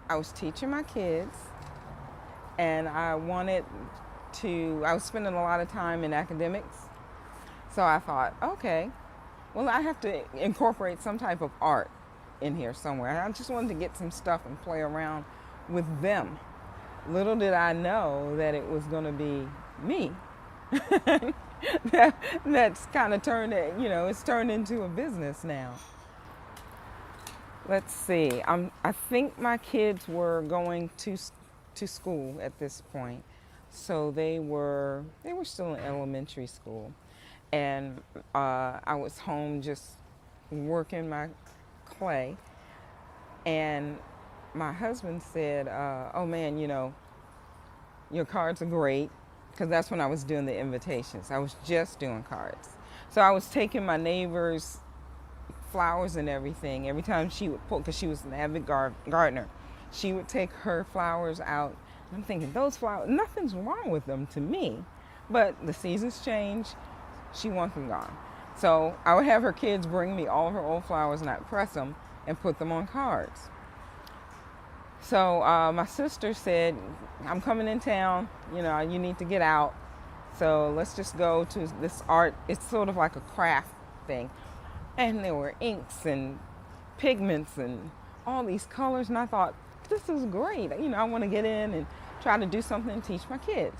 I was teaching my kids, and I was spending a lot of time in academics. So I thought, okay, well, I have to incorporate some type of art in here somewhere. I just wanted to get some stuff and play around with them. Little did I know that it was going to be me. That's kind of it's turned into a business now. Let's see. I think my kids were going to school at this point, so they were still in elementary school, and I was home just working my clay, and my husband said, "Oh man, your cards are great," because that's when I was doing the invitations. I was just doing cards, so I was taking my neighbors' flowers and everything. Every time she would pull, because she was an avid gardener, she would take her flowers out. I'm thinking, those flowers, nothing's wrong with them to me, but the seasons change. She wants them gone. So I would have her kids bring me all of her old flowers, and I'd press them and put them on cards. So my sister said, "I'm coming in town, you need to get out. So let's just go to this art." It's sort of like a craft thing. And there were inks and pigments and all these colors. And I thought, this is great. I want to get in and try to do something and teach my kids.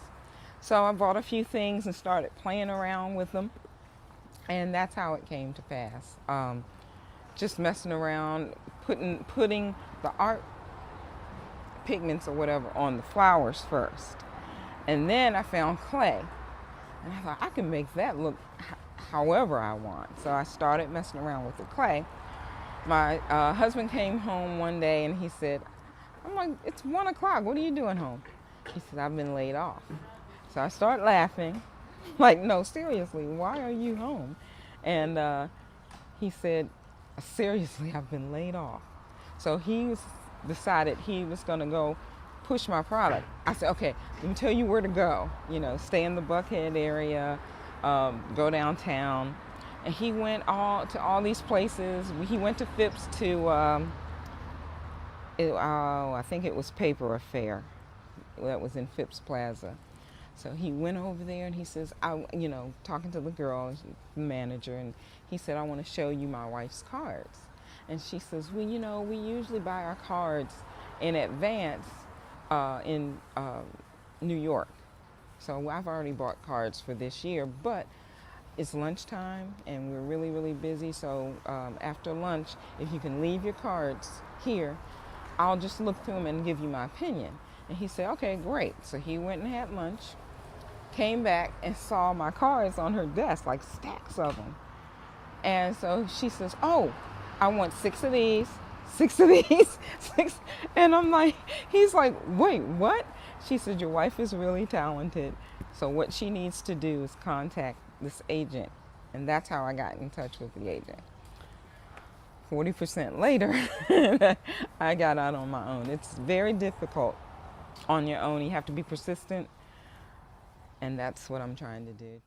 So I bought a few things and started playing around with them. And that's how it came to pass. Just messing around, putting the art pigments or whatever on the flowers first. And then I found clay. And I thought, I can make that look however I want. So I started messing around with the clay. My husband came home one day and he said, I'm like, "It's 1 o'clock. What are you doing home?" He said, "I've been laid off." So I started laughing. Like, no, seriously, why are you home? And he said, "Seriously, I've been laid off." So decided he was going to go push my product. I said, "Okay, let me tell you where to go. Stay in the Buckhead area, go downtown." And he went to all these places. He went to Phipps to, I think it was Paper Affair. That was in Phipps Plaza. So he went over there and he says, talking to the girl, the manager, and he said, "I want to show you my wife's cards." And she says, "Well, we usually buy our cards in advance in New York. So I've already bought cards for this year, but it's lunchtime and we're really, really busy. So after lunch, if you can leave your cards here, I'll just look through them and give you my opinion." And he said, "Okay, great." So he went and had lunch, came back and saw my cards on her desk, like stacks of them. And so she says, "Oh, I want 6 of these, 6 of these, 6." And he's like, "Wait, what?" She said, "Your wife is really talented. So what she needs to do is contact this agent." And that's how I got in touch with the agent. 40% later, I got out on my own. It's very difficult on your own. You have to be persistent. And that's what I'm trying to do.